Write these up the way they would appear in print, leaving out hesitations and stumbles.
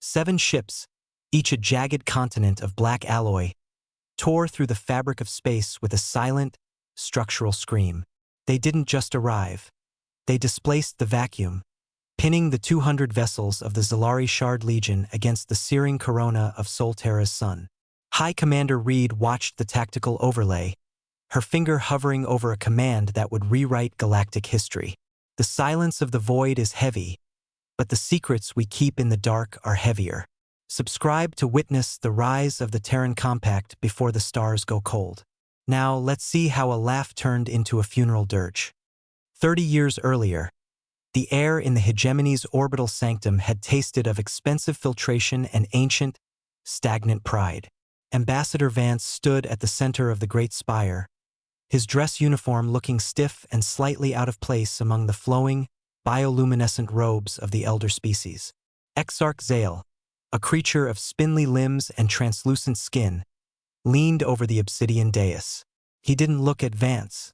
7 ships, each a jagged continent of black alloy, tore through the fabric of space with a silent, structural scream. They didn't just arrive. They displaced the vacuum, pinning the 200 vessels of the Zylari Shard-Legion against the searing corona of Solterra's sun. High Commander Reed watched the tactical overlay, her finger hovering over a command that would rewrite galactic history. The silence of the void is heavy, but the secrets we keep in the dark are heavier. Subscribe to witness the rise of the Terran Compact before the stars go cold. Now let's see how a laugh turned into a funeral dirge. 30 years earlier, the air in the Hegemony's orbital sanctum had tasted of expensive filtration and ancient, stagnant pride. Ambassador Vance stood at the center of the Great Spire, his dress uniform looking stiff and slightly out of place among the flowing, bioluminescent robes of the elder species. Exarch Zale, a creature of spindly limbs and translucent skin, leaned over the obsidian dais. He didn't look at Vance.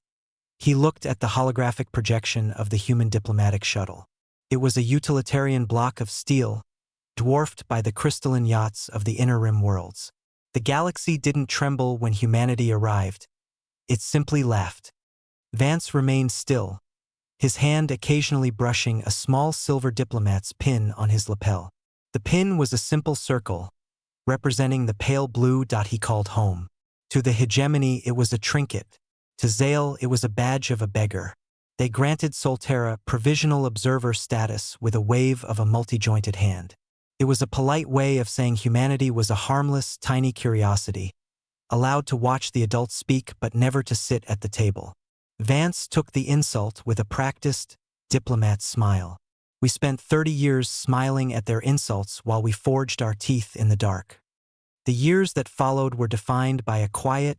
He looked at the holographic projection of the human diplomatic shuttle. It was a utilitarian block of steel, dwarfed by the crystalline yachts of the inner rim worlds. The galaxy didn't tremble when humanity arrived. It simply laughed. Vance remained still, his hand occasionally brushing a small silver diplomat's pin on his lapel. The pin was a simple circle, representing the pale blue dot he called home. To the Hegemony, it was a trinket. To Zale, it was a badge of a beggar. They granted Solterra Provisional Observer status with a wave of a multi-jointed hand. It was a polite way of saying humanity was a harmless, tiny curiosity, allowed to watch the adults speak but never to sit at the table. Vance took the insult with a practiced, diplomat smile. We spent 30 years smiling at their insults while we forged our teeth in the dark. The years that followed were defined by a quiet,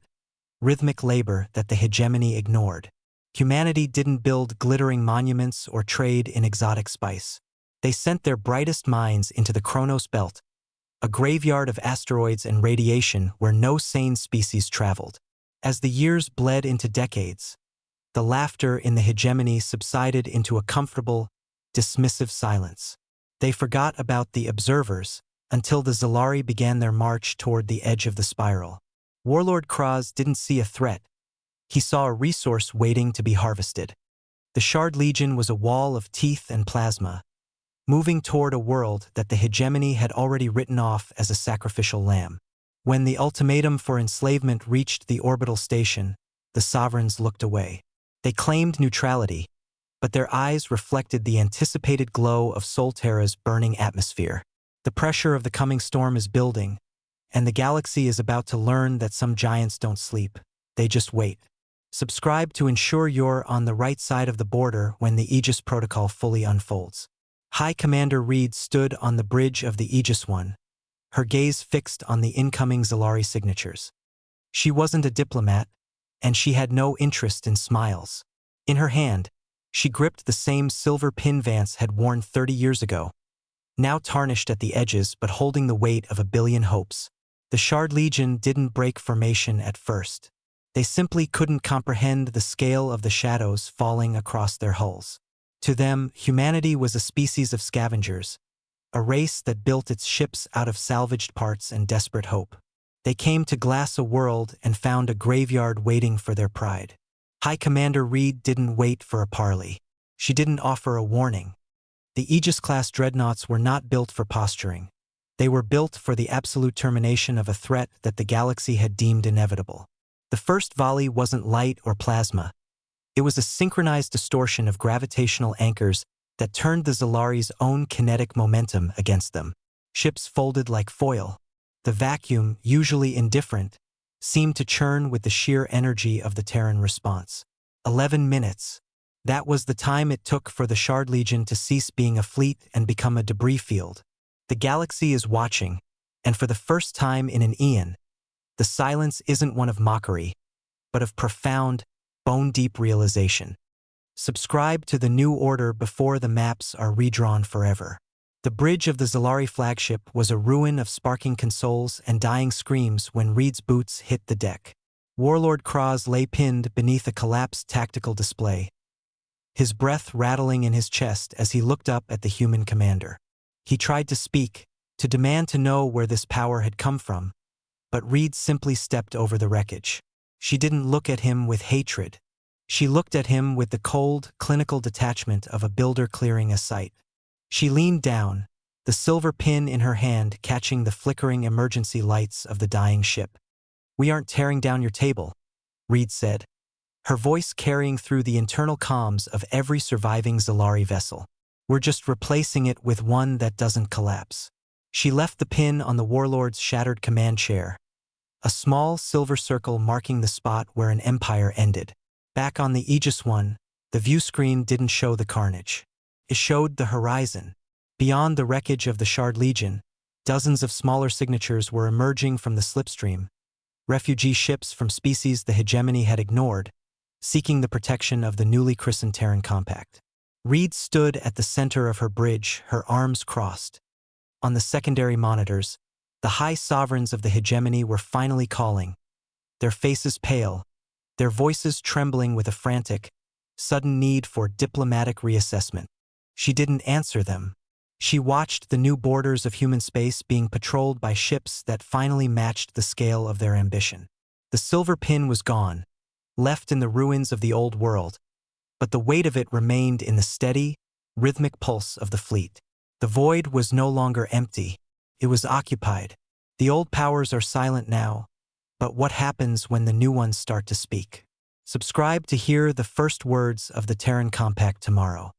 rhythmic labor that the Hegemony ignored. Humanity didn't build glittering monuments or trade in exotic spice. They sent their brightest minds into the Chronos Belt, a graveyard of asteroids and radiation where no sane species traveled. As the years bled into decades, the laughter in the Hegemony subsided into a comfortable, dismissive silence. They forgot about the observers until the Zylari began their march toward the edge of the spiral. Warlord Kraz didn't see a threat. He saw a resource waiting to be harvested. The Shard-Legion was a wall of teeth and plasma, moving toward a world that the Hegemony had already written off as a sacrificial lamb. When the ultimatum for enslavement reached the orbital station, the sovereigns looked away. They claimed neutrality, but their eyes reflected the anticipated glow of Solterra's burning atmosphere. The pressure of the coming storm is building, and the galaxy is about to learn that some giants don't sleep. They just wait. Subscribe to ensure you're on the right side of the border when the Aegis Protocol fully unfolds. High Commander Reed stood on the bridge of the Aegis One, her gaze fixed on the incoming Zylari signatures. She wasn't a diplomat, and she had no interest in smiles. In her hand, she gripped the same silver pin Vance had worn 30 years ago, now tarnished at the edges but holding the weight of a billion hopes. The Shard-Legion didn't break formation at first. They simply couldn't comprehend the scale of the shadows falling across their hulls. To them, humanity was a species of scavengers, a race that built its ships out of salvaged parts and desperate hope. They came to glass a world and found a graveyard waiting for their pride. High Commander Reed didn't wait for a parley. She didn't offer a warning. The Aegis-class dreadnoughts were not built for posturing. They were built for the absolute termination of a threat that the galaxy had deemed inevitable. The first volley wasn't light or plasma. It was a synchronized distortion of gravitational anchors that turned the Zylari's own kinetic momentum against them. Ships folded like foil. The vacuum, usually indifferent, seemed to churn with the sheer energy of the Terran response. 11 minutes. That was the time it took for the Shard-Legion to cease being a fleet and become a debris field. The galaxy is watching, and for the first time in an eon, the silence isn't one of mockery, but of profound, bone-deep realization. Subscribe to the new order before the maps are redrawn forever. The bridge of the Zylari flagship was a ruin of sparking consoles and dying screams when Reed's boots hit the deck. Warlord Kraz lay pinned beneath a collapsed tactical display, his breath rattling in his chest as he looked up at the human commander. He tried to speak, to demand to know where this power had come from, but Reed simply stepped over the wreckage. She didn't look at him with hatred. She looked at him with the cold, clinical detachment of a builder clearing a site. She leaned down, the silver pin in her hand catching the flickering emergency lights of the dying ship. "We aren't tearing down your table," Reed said, her voice carrying through the internal comms of every surviving Zylari vessel. "We're just replacing it with one that doesn't collapse." She left the pin on the warlord's shattered command chair, a small silver circle marking the spot where an empire ended. Back on the Aegis One, the view screen didn't show the carnage. It showed the horizon. Beyond the wreckage of the Shard-Legion, dozens of smaller signatures were emerging from the slipstream, refugee ships from species the Hegemony had ignored, seeking the protection of the newly christened Terran Compact. Reed stood at the center of her bridge, her arms crossed. On the secondary monitors, the high sovereigns of the Hegemony were finally calling, their faces pale, their voices trembling with a frantic, sudden need for diplomatic reassessment. She didn't answer them. She watched the new borders of human space being patrolled by ships that finally matched the scale of their ambition. The silver pin was gone, left in the ruins of the old world, but the weight of it remained in the steady, rhythmic pulse of the fleet. The void was no longer empty. It was occupied. The old powers are silent now, but what happens when the new ones start to speak? Subscribe to hear the first words of the Terran Compact tomorrow.